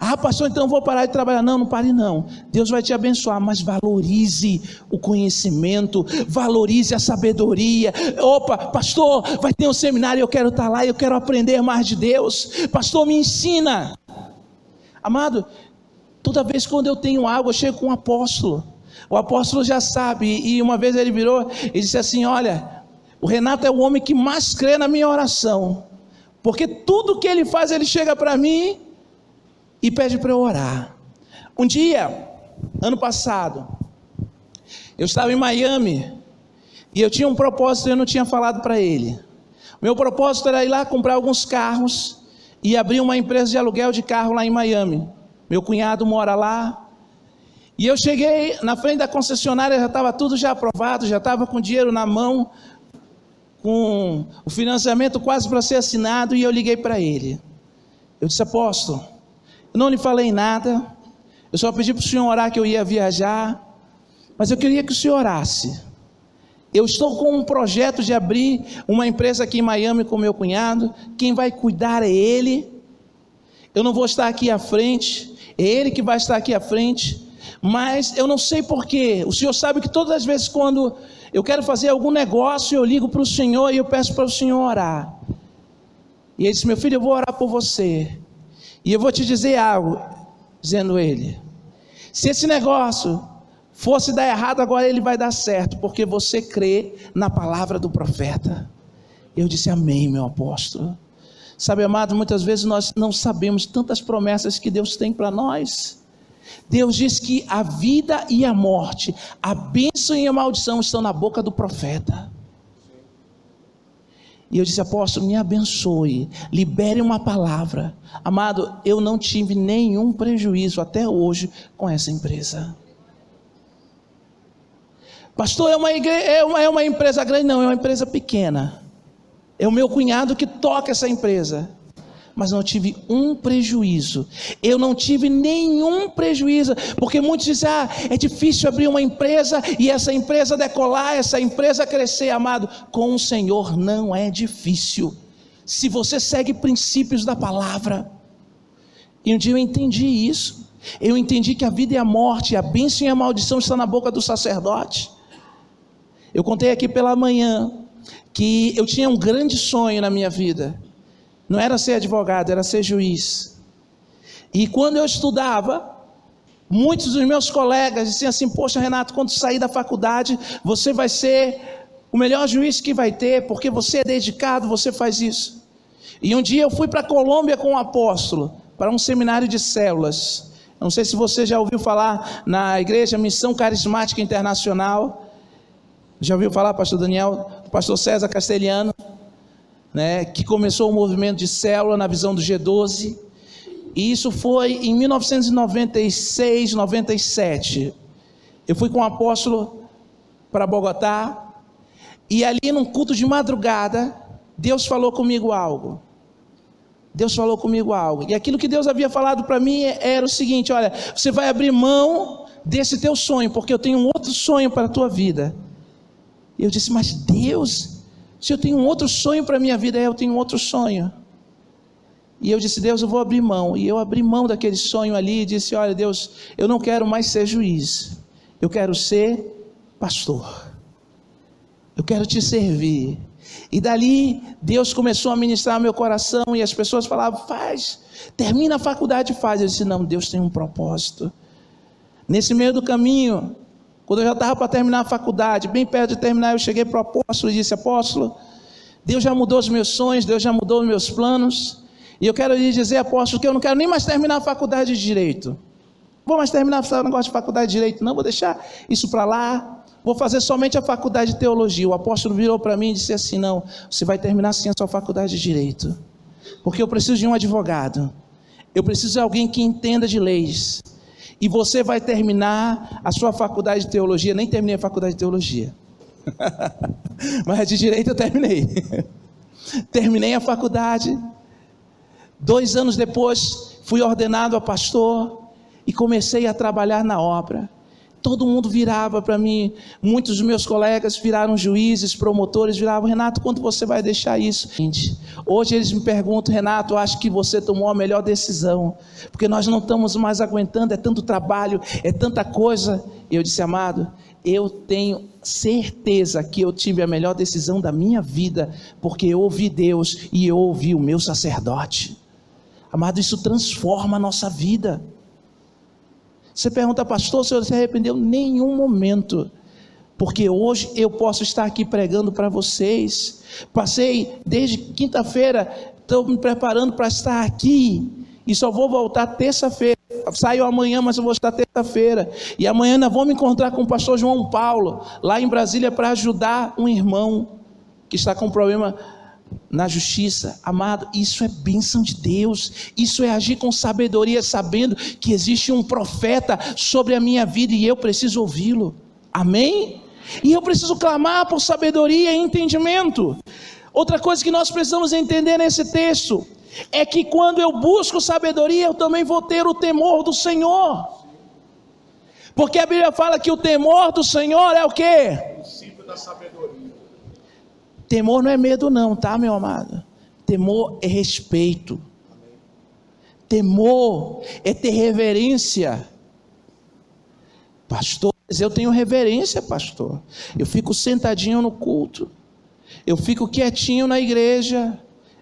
Ah, pastor, então eu vou parar de trabalhar. Não, não pare não. Deus vai te abençoar, mas valorize o conhecimento, valorize a sabedoria. Opa, pastor, vai ter um seminário, eu quero estar lá, eu quero aprender mais de Deus. Pastor, me ensina. Amado, toda vez quando eu tenho algo, eu chego com um apóstolo. O apóstolo já sabe, e uma vez ele virou e disse assim: olha, o Renato é o homem que mais crê na minha oração, porque tudo que ele faz, ele chega para mim e pede para eu orar. Um dia, ano passado, eu estava em Miami, e eu tinha um propósito e eu não tinha falado para ele. Meu propósito era ir lá comprar alguns carros, e abrir uma empresa de aluguel de carro lá em Miami. Meu cunhado mora lá, e eu cheguei na frente da concessionária, já estava tudo já aprovado, já estava com dinheiro na mão, com o financiamento quase para ser assinado, e eu liguei para ele. Eu disse: apóstolo, eu não lhe falei nada, eu só pedi para o senhor orar que eu ia viajar, mas eu queria que o senhor orasse. Eu estou com um projeto de abrir uma empresa aqui em Miami com meu cunhado, quem vai cuidar é ele, eu não vou estar aqui à frente, é ele que vai estar aqui à frente, mas eu não sei porquê. O senhor sabe que todas as vezes quando eu quero fazer algum negócio, eu ligo para o senhor e eu peço para o senhor orar. E ele disse: meu filho, eu vou orar por você, e eu vou te dizer algo, dizendo ele, se esse negócio fosse dar errado, agora ele vai dar certo, porque você crê na palavra do profeta. Eu disse: amém, meu apóstolo. Sabe, amado, muitas vezes nós não sabemos tantas promessas que Deus tem para nós. Deus diz que a vida e a morte, a bênção e a maldição estão na boca do profeta. E eu disse: apóstolo, me abençoe, libere uma palavra. Amado, eu não tive nenhum prejuízo até hoje com essa empresa. Pastor, é uma empresa grande? Não, é uma empresa pequena. É o meu cunhado que toca essa empresa. Mas não tive um prejuízo. Eu não tive nenhum prejuízo. Porque muitos dizem: ah, é difícil abrir uma empresa e essa empresa decolar, essa empresa crescer. Amado, com o Senhor não é difícil, se você segue princípios da palavra. E um dia eu entendi isso. Eu entendi que a vida e a morte, a bênção e a maldição estão na boca do sacerdote. Eu contei aqui pela manhã que eu tinha um grande sonho na minha vida. Não era ser advogado, era ser juiz. E quando eu estudava, muitos dos meus colegas diziam assim: poxa, Renato, quando sair da faculdade, você vai ser o melhor juiz que vai ter, porque você é dedicado, você faz isso. E um dia eu fui para a Colômbia com um apóstolo, para um seminário de células. Não sei se você já ouviu falar na igreja Missão Carismática Internacional. Já ouviu falar, pastor Daniel, do pastor César Castelhano, né, que começou o movimento de célula na visão do G12, e isso foi em 1996, 97, eu fui com o apóstolo para Bogotá, e ali num culto de madrugada, Deus falou comigo algo, e aquilo que Deus havia falado para mim era o seguinte: olha, você vai abrir mão desse teu sonho, porque eu tenho um outro sonho para a tua vida. E eu disse: mas Deus, se eu tenho um outro sonho para a minha vida, eu tenho um outro sonho. E eu disse: Deus, eu vou abrir mão. E eu abri mão daquele sonho ali e disse: olha, Deus, eu não quero mais ser juiz, eu quero ser pastor, eu quero te servir. E dali Deus começou a ministrar meu coração, e as pessoas falavam: faz, termina a faculdade, faz. Eu disse: não, Deus tem um propósito. Nesse meio do caminho, quando eu já estava para terminar a faculdade, bem perto de terminar, eu cheguei para o apóstolo e disse: apóstolo, Deus já mudou os meus sonhos, Deus já mudou os meus planos, e eu quero lhe dizer, apóstolo, que eu não quero nem mais terminar a faculdade de Direito. Vou mais terminar o negócio de faculdade de Direito, não, vou deixar isso para lá, vou fazer somente a faculdade de Teologia. O apóstolo virou para mim e disse assim: não, você vai terminar sim a sua faculdade de Direito, porque eu preciso de um advogado, eu preciso de alguém que entenda de leis. E você vai terminar a sua faculdade de teologia. Nem terminei a faculdade de teologia, mas de direito eu terminei. Terminei a faculdade. 2 anos depois, fui ordenado a pastor e comecei a trabalhar na obra. Todo mundo virava para mim, muitos dos meus colegas viraram juízes, promotores, viravam: Renato, quando você vai deixar isso? Hoje eles me perguntam: Renato, eu acho que você tomou a melhor decisão, porque nós não estamos mais aguentando, é tanto trabalho, é tanta coisa. E eu disse: amado, eu tenho certeza que eu tive a melhor decisão da minha vida, porque eu ouvi Deus e eu ouvi o meu sacerdote. Amado, isso transforma a nossa vida. Você pergunta: pastor, o senhor se arrependeu? Nenhum momento, porque hoje eu posso estar aqui pregando para vocês. Passei desde quinta-feira, estou me preparando para estar aqui, e só vou voltar terça-feira. Saio amanhã, mas eu vou estar terça-feira, e amanhã ainda vou me encontrar com o pastor João Paulo, lá em Brasília, para ajudar um irmão que está com problema na justiça. Amado, isso é bênção de Deus, isso é agir com sabedoria, sabendo que existe um profeta sobre a minha vida e eu preciso ouvi-lo, amém? E eu preciso clamar por sabedoria e entendimento. Outra coisa que nós precisamos entender nesse texto, é que quando eu busco sabedoria, eu também vou ter o temor do Senhor, porque a Bíblia fala que o temor do Senhor é o quê? O princípio da sabedoria. Temor não é medo não, tá, meu amado? Temor é respeito. Temor é ter reverência. Pastor, eu tenho reverência, pastor. Eu fico sentadinho no culto, eu fico quietinho na igreja,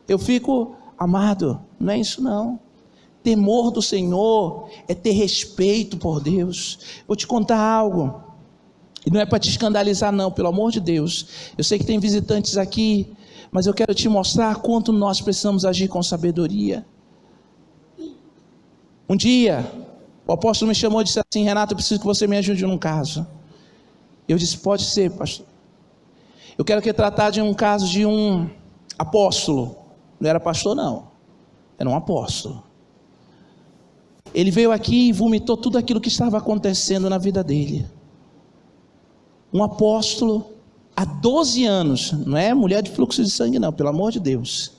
eu fico... Amado, não é isso não. Temor do Senhor é ter respeito por Deus. Vou te contar algo, e não é para te escandalizar não, pelo amor de Deus. Eu sei que tem visitantes aqui, mas eu quero te mostrar quanto nós precisamos agir com sabedoria. Um dia, o apóstolo me chamou e disse assim: Renato, eu preciso que você me ajude num caso. Eu disse: pode ser, pastor. Eu quero que tratar de um caso de um apóstolo. Não era pastor não, era um apóstolo. Ele veio aqui e vomitou tudo aquilo que estava acontecendo na vida dele. Um apóstolo, há 12 anos, não é mulher de fluxo de sangue não, pelo amor de Deus,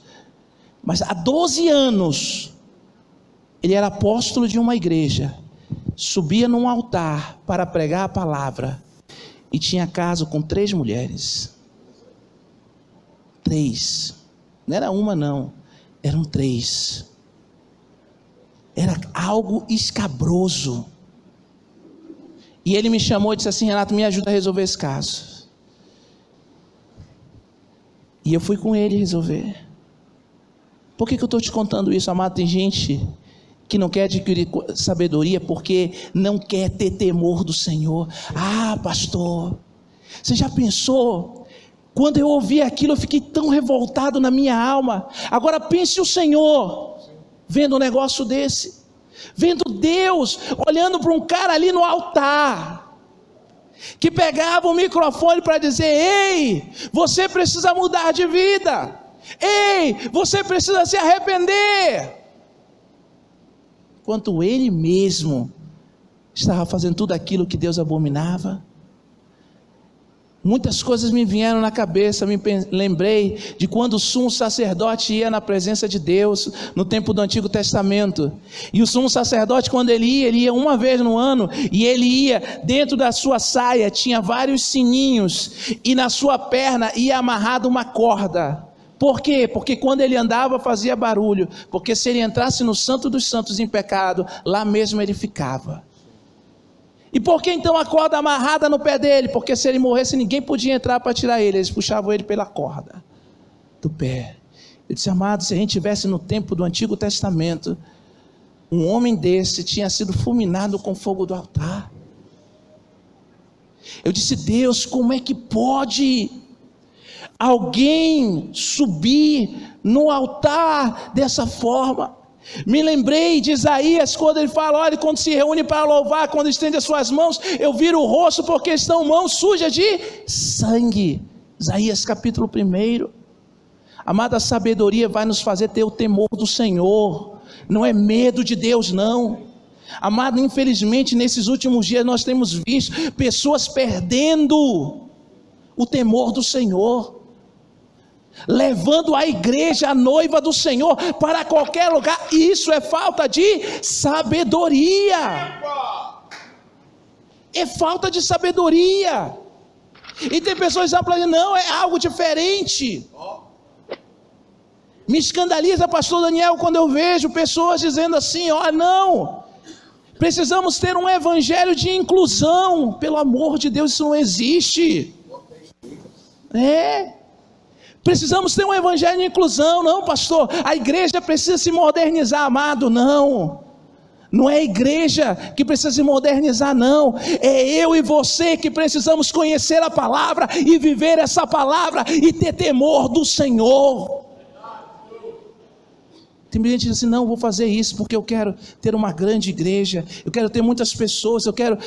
mas há 12 anos, ele era apóstolo de uma igreja, subia num altar para pregar a palavra, e tinha caso com 3 mulheres, 3, não era uma não, eram 3, era algo escabroso. E ele me chamou e disse assim: Renato, me ajuda a resolver esse caso. E eu fui com ele resolver. Por que eu estou te contando isso, amado? Tem gente que não quer adquirir sabedoria porque não quer ter temor do Senhor. Ah, pastor, você já pensou? Quando eu ouvi aquilo, eu fiquei tão revoltado na minha alma. Agora pense o Senhor vendo um negócio desse, vendo Deus olhando para um cara ali no altar, que pegava o microfone para dizer: ei, você precisa mudar de vida, ei, você precisa se arrepender, enquanto ele mesmo estava fazendo tudo aquilo que Deus abominava. Muitas coisas me vieram na cabeça, lembrei de quando o sumo sacerdote ia na presença de Deus, no tempo do Antigo Testamento, e o sumo sacerdote, quando ele ia uma vez no ano, e ele ia, dentro da sua saia, tinha vários sininhos, e na sua perna ia amarrada uma corda. Por quê? Porque quando ele andava fazia barulho, porque se ele entrasse no Santo dos Santos em pecado, lá mesmo ele ficava. E por que então a corda amarrada no pé dele? Porque se ele morresse, ninguém podia entrar para tirar ele, eles puxavam ele pela corda do pé. Eu disse: amado, se a gente tivesse no tempo do Antigo Testamento, um homem desse tinha sido fulminado com fogo do altar. Eu disse: Deus, como é que pode alguém subir no altar dessa forma? Me lembrei de Isaías, quando ele fala: olha, quando se reúne para louvar, quando estende as suas mãos, eu viro o rosto porque estão mãos sujas de sangue. Isaías capítulo 1. Amada, a sabedoria vai nos fazer ter o temor do Senhor, não é medo de Deus não. Amado, infelizmente nesses últimos dias nós temos visto pessoas perdendo o temor do Senhor, levando a igreja, a noiva do Senhor, para qualquer lugar. Isso é falta de sabedoria. É falta de sabedoria. E tem pessoas que falam, não, é algo diferente. Me escandaliza, pastor Daniel, quando eu vejo pessoas dizendo assim, não, precisamos ter um evangelho de inclusão. Pelo amor de Deus, isso não existe. Precisamos ter um evangelho de inclusão. Não, pastor, a igreja precisa se modernizar. Amado, não é a igreja que precisa se modernizar, não. É eu e você que precisamos conhecer a palavra e viver essa palavra e ter temor do Senhor. Tem gente que diz assim, não, vou fazer isso porque eu quero ter uma grande igreja, eu quero ter muitas pessoas, eu quero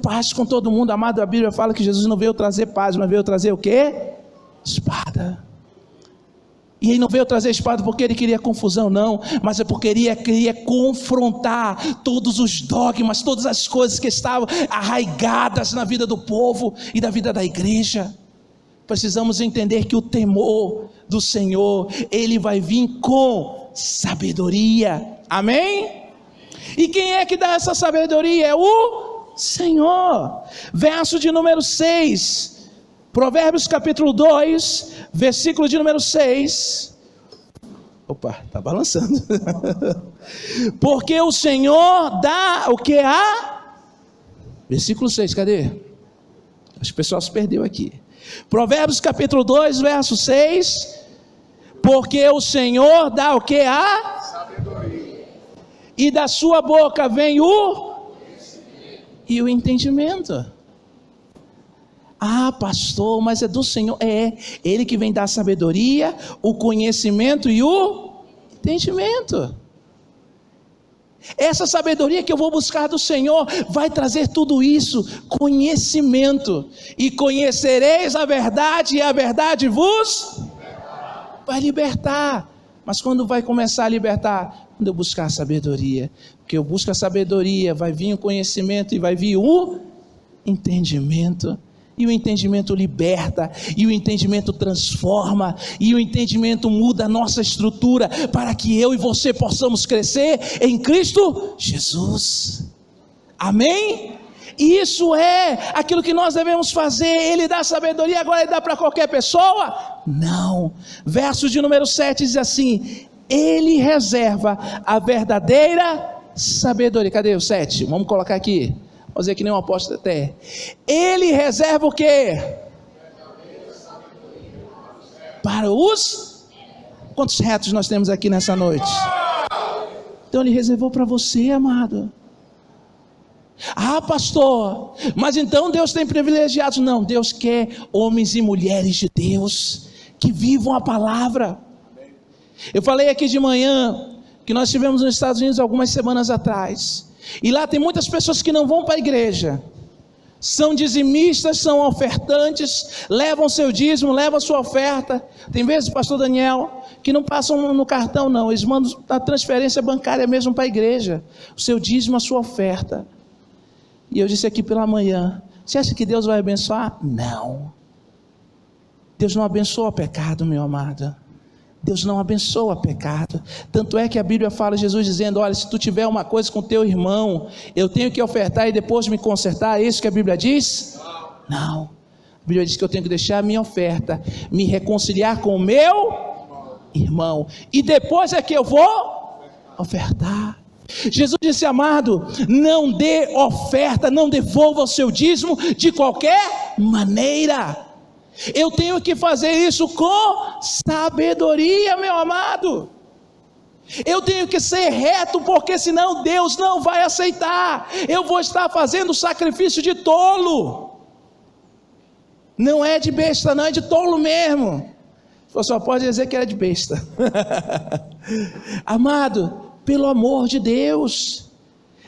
paz com todo mundo. Amado, a Bíblia fala que Jesus não veio trazer paz, mas veio trazer o quê? Espada. E ele não veio trazer espada porque ele queria confusão, não, mas é porque ele queria confrontar todos os dogmas, todas as coisas que estavam arraigadas na vida do povo e da vida da igreja. Precisamos entender que o temor do Senhor, ele vai vir com sabedoria, amém? E quem é que dá essa sabedoria? É o Senhor. Verso de número 6, Provérbios capítulo 2, versículo de número 6. Opa, está balançando. Porque o Senhor dá o que há? Versículo 6, cadê? Acho que o pessoal se perdeu aqui. Provérbios capítulo 2, verso 6. Porque o Senhor dá o que há? Sabedoria. E da sua boca vem o entendimento. Pastor, mas é do Senhor. Ele que vem dar a sabedoria, o conhecimento e o entendimento. Essa sabedoria que eu vou buscar do Senhor vai trazer tudo isso, conhecimento. E conhecereis a verdade, e a verdade vos vai libertar. Mas quando vai começar a libertar? Quando eu buscar a sabedoria. Porque eu busco a sabedoria, vai vir o conhecimento e vai vir o entendimento. E o entendimento liberta, e o entendimento transforma, e o entendimento muda a nossa estrutura, para que eu e você possamos crescer em Cristo Jesus. Amém? Isso é aquilo que nós devemos fazer. Ele dá sabedoria, agora ele dá para qualquer pessoa? Não. Verso de número 7 diz assim: ele reserva a verdadeira sabedoria. Cadê o 7? Vamos colocar aqui. Vamos dizer que nem um apóstolo até. Ele reserva o quê? Para os... Quantos retos nós temos aqui nessa noite? Então ele reservou para você, amado. Pastor, mas então Deus tem privilegiados? Não, Deus quer homens e mulheres de Deus que vivam a palavra. Eu falei aqui de manhã que nós estivemos nos Estados Unidos algumas semanas atrás. E lá tem muitas pessoas que não vão para a igreja, são dizimistas, são ofertantes, levam seu dízimo, levam sua oferta. Tem vezes, pastor Daniel, que não passam no cartão não, eles mandam a transferência bancária mesmo para a igreja, o seu dízimo, a sua oferta. E eu disse aqui pela manhã, você acha que Deus vai abençoar? Não. Deus não abençoa o pecado, meu amado. Deus não abençoa pecado. Tanto é que a Bíblia fala, Jesus dizendo, olha, se tu tiver uma coisa com teu irmão, eu tenho que ofertar e depois me consertar. É isso que a Bíblia diz? Não. A Bíblia diz que eu tenho que deixar a minha oferta, me reconciliar com o meu irmão, e depois é que eu vou ofertar. Jesus disse, amado, não dê oferta, não devolva o seu dízimo de qualquer maneira. Eu tenho que fazer isso com sabedoria, meu amado. Eu tenho que ser reto, porque senão Deus não vai aceitar. Eu vou estar fazendo sacrifício de tolo. Não é de besta, não, é de tolo mesmo. Você só pode dizer que era de besta. Amado, pelo amor de Deus,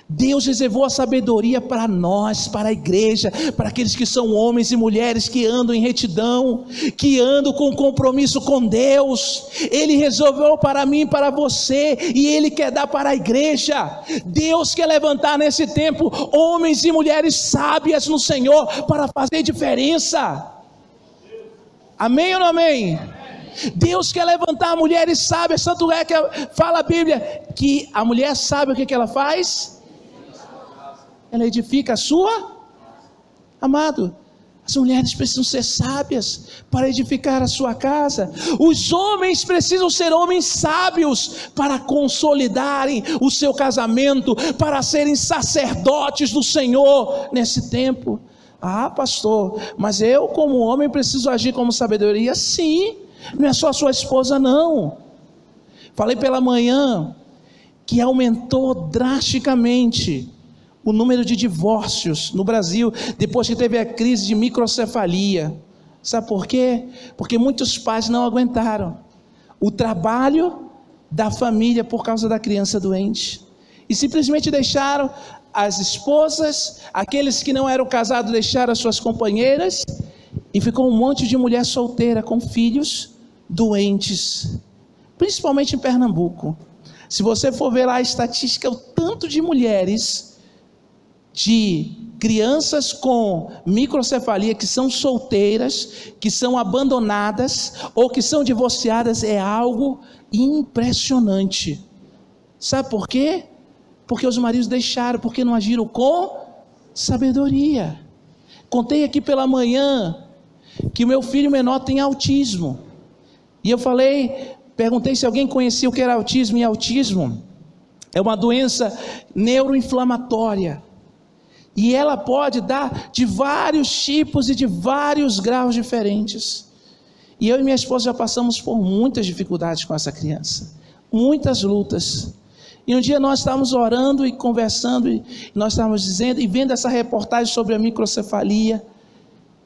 Deus reservou a sabedoria para nós, para a igreja, para aqueles que são homens e mulheres que andam em retidão, que andam com compromisso com Deus. Ele resolveu para mim e para você, e Ele quer dar para a igreja. Deus quer levantar nesse tempo homens e mulheres sábias no Senhor para fazer diferença. Amém ou não amém? Deus quer levantar mulheres sábias, tanto é que fala a Bíblia que a mulher sábia, o que ela faz? Ela edifica a sua Amado, as mulheres precisam ser sábias para edificar a sua casa. Os homens precisam ser homens sábios para consolidarem o seu casamento, para serem sacerdotes do Senhor nesse tempo. Ah, pastor, mas eu como homem preciso agir como sabedoria? Sim, não é só a sua esposa não. Falei pela manhã que aumentou drasticamente o número de divórcios no Brasil, depois que teve a crise de microcefalia. Sabe por quê? Porque muitos pais não aguentaram o trabalho da família por causa da criança doente, e simplesmente deixaram as esposas, aqueles que não eram casados deixaram as suas companheiras, e ficou um monte de mulher solteira com filhos doentes, principalmente em Pernambuco. Se você for ver lá a estatística, o tanto de mulheres, de crianças com microcefalia que são solteiras, que são abandonadas ou que são divorciadas, é algo impressionante. Sabe por quê? Porque os maridos deixaram, porque não agiram com sabedoria. Contei aqui pela manhã que o meu filho menor tem autismo, e eu perguntei se alguém conhecia o que era autismo. E autismo é uma doença neuroinflamatória, e ela pode dar de vários tipos e de vários graus diferentes. E eu e minha esposa já passamos por muitas dificuldades com essa criança, muitas lutas. E um dia nós estávamos orando e conversando, e nós estávamos dizendo e vendo essa reportagem sobre a microcefalia,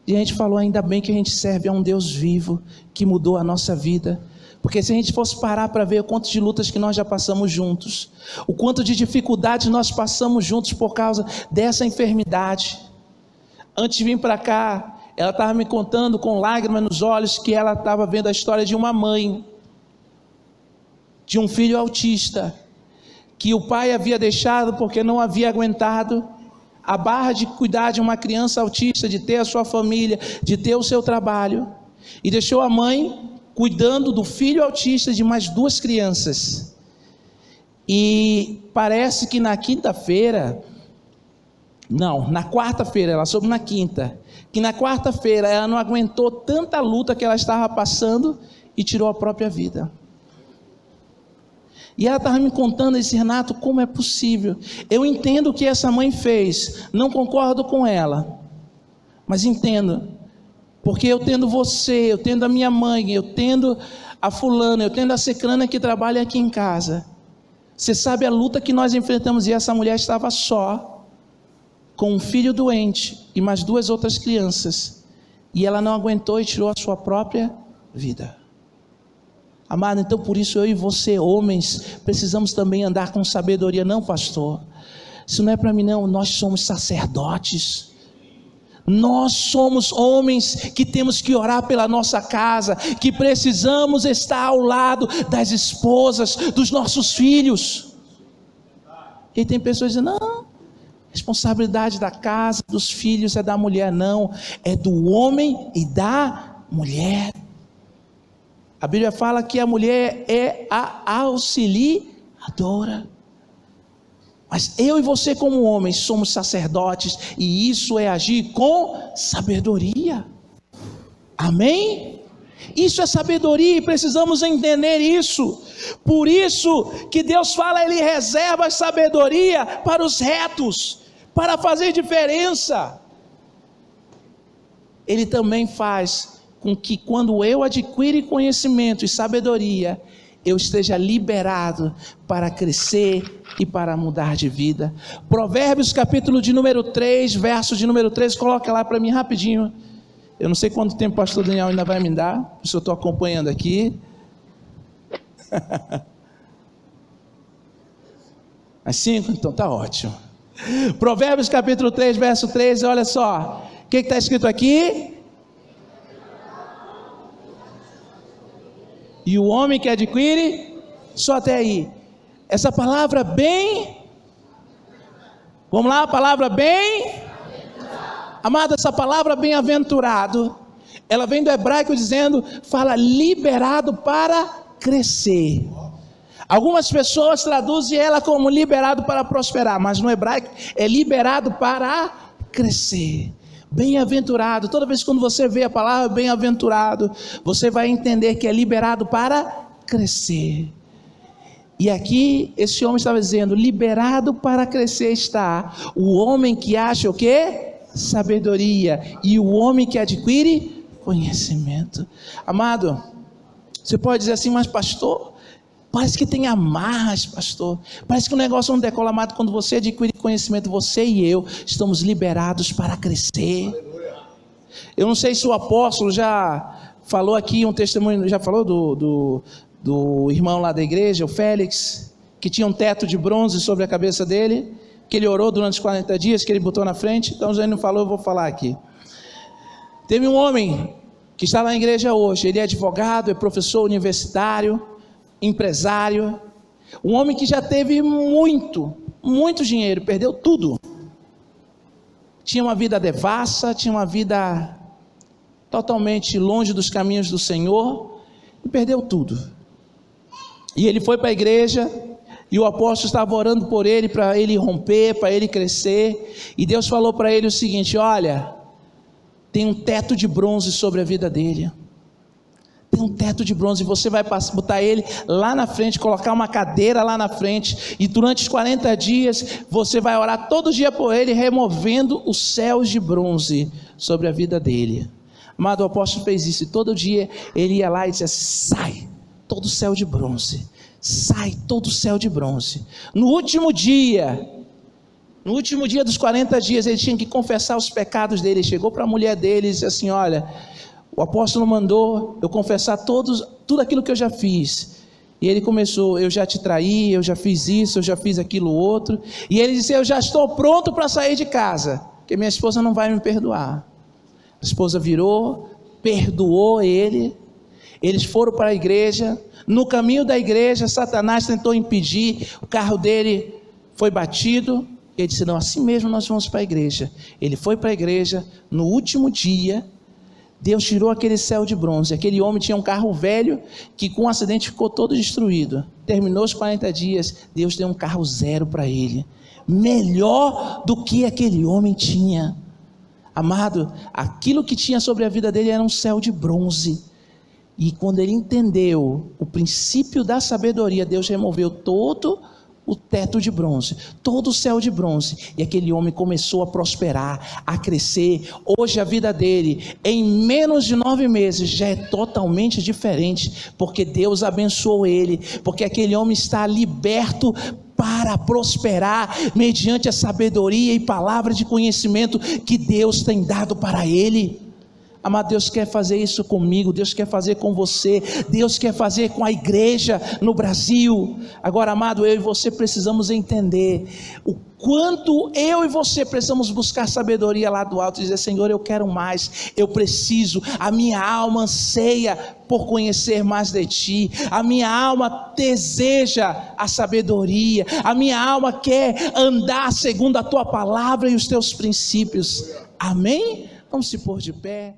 e a gente falou: ainda bem que a gente serve a um Deus vivo, que mudou a nossa vida. Porque se a gente fosse parar para ver o quanto de lutas que nós já passamos juntos, o quanto de dificuldades nós passamos juntos por causa dessa enfermidade. Antes de vir para cá, ela estava me contando com lágrimas nos olhos que ela estava vendo a história de uma mãe, de um filho autista, que o pai havia deixado porque não havia aguentado a barra de cuidar de uma criança autista, de ter a sua família, de ter o seu trabalho, e deixou a mãe cuidando do filho autista de mais 2 crianças. E parece que na quarta-feira, ela soube na quinta, que na quarta-feira ela não aguentou tanta luta que ela estava passando e tirou a própria vida. E ela estava me contando, disse: Renato, como é possível? Eu entendo o que essa mãe fez, não concordo com ela, mas entendo, porque eu tendo você, eu tendo a minha mãe, eu tendo a fulana, eu tendo a ciclana que trabalha aqui em casa. Você sabe a luta que nós enfrentamos, e essa mulher estava só, com um filho doente e mais 2 outras crianças, e ela não aguentou e tirou a sua própria vida. Amado, então por isso eu e você, homens, precisamos também andar com sabedoria. Não, pastor, isso não é para mim não, nós somos sacerdotes. Nós somos homens que temos que orar pela nossa casa, que precisamos estar ao lado das esposas, dos nossos filhos. E tem pessoas dizendo: não, responsabilidade da casa, dos filhos é da mulher. Não, é do homem e da mulher. A Bíblia fala que a mulher é a auxiliadora. Mas eu e você como homens somos sacerdotes, e isso é agir com sabedoria. Amém? Isso é sabedoria e precisamos entender isso. Por isso que Deus fala, Ele reserva a sabedoria para os retos, para fazer diferença. Ele também faz com que quando eu adquire conhecimento e sabedoria, eu esteja liberado para crescer e para mudar de vida. Provérbios capítulo de número 3, verso de número 3, coloca lá para mim rapidinho. Eu não sei quanto tempo o pastor Daniel ainda vai me dar, se eu estou acompanhando aqui. Às 5? Então tá ótimo. Provérbios capítulo 3, verso 13, olha só. O que está escrito aqui? E o homem que adquire, só até aí. Essa palavra bem, vamos lá, a palavra bem, amado, essa palavra bem-aventurado, ela vem do hebraico dizendo, fala liberado para crescer. Algumas pessoas traduzem ela como liberado para prosperar, mas no hebraico é liberado para crescer. Bem-aventurado. Toda vez que quando você vê a palavra bem-aventurado, você vai entender que é liberado para crescer. E aqui esse homem estava dizendo: liberado para crescer está o homem que acha o quê? Sabedoria, e o homem que adquire conhecimento. Amado, você pode dizer assim: mas pastor, parece que tem amarras, pastor, parece que o negócio não decola. Amado, quando você adquire conhecimento, você e eu estamos liberados para crescer. Eu não sei se o apóstolo já falou aqui um testemunho, já falou do irmão lá da igreja, o Félix, que tinha um teto de bronze sobre a cabeça dele, que ele orou durante os 40 dias, que ele botou na frente. Então, já ele não falou, eu vou falar aqui. Teve um homem que está na igreja hoje, ele é advogado, é professor universitário, empresário, um homem que já teve muito dinheiro, perdeu tudo, tinha uma vida devassa, tinha uma vida totalmente longe dos caminhos do Senhor, e perdeu tudo. E ele foi para a igreja, e o apóstolo estava orando por ele, para ele romper, para ele crescer, e Deus falou para ele o seguinte: olha, tem um teto de bronze sobre a vida dele, tem um teto de bronze, e você vai botar ele lá na frente, colocar uma cadeira lá na frente, e durante os 40 dias, você vai orar todo dia por ele, removendo os céus de bronze sobre a vida dele. Amado, o apóstolo fez isso, e todo dia ele ia lá e dizia: sai todo céu de bronze, sai todo céu de bronze. No último dia dos 40 dias, ele tinha que confessar os pecados dele. Ele chegou para a mulher dele e disse assim: olha, o apóstolo mandou eu confessar tudo aquilo que eu já fiz. E ele começou: eu já te traí, eu já fiz isso, eu já fiz aquilo outro. E ele disse: eu já estou pronto para sair de casa, porque minha esposa não vai me perdoar. A esposa virou, perdoou ele. Eles foram para a igreja. No caminho da igreja, Satanás tentou impedir, o carro dele foi batido. Ele disse: não, assim mesmo nós vamos para a igreja. Ele foi para a igreja. No último dia, Deus tirou aquele céu de bronze. Aquele homem tinha um carro velho, que com um acidente ficou todo destruído. Terminou os 40 dias, Deus deu um carro zero para ele, melhor do que aquele homem tinha. Amado, aquilo que tinha sobre a vida dele era um céu de bronze. E quando ele entendeu o princípio da sabedoria, Deus removeu todo o teto de bronze, todo o céu de bronze, e aquele homem começou a prosperar, a crescer. Hoje a vida dele, em menos de 9 meses, já é totalmente diferente, porque Deus abençoou ele, porque aquele homem está liberto para prosperar, mediante a sabedoria e palavra de conhecimento que Deus tem dado para ele. Amado, Deus quer fazer isso comigo, Deus quer fazer com você, Deus quer fazer com a igreja no Brasil. Agora, amado, eu e você precisamos entender o quanto eu e você precisamos buscar sabedoria lá do alto, e dizer: Senhor, eu quero mais, eu preciso, a minha alma anseia por conhecer mais de Ti, a minha alma deseja a sabedoria, a minha alma quer andar segundo a Tua palavra e os Teus princípios. Amém? Vamos se pôr de pé.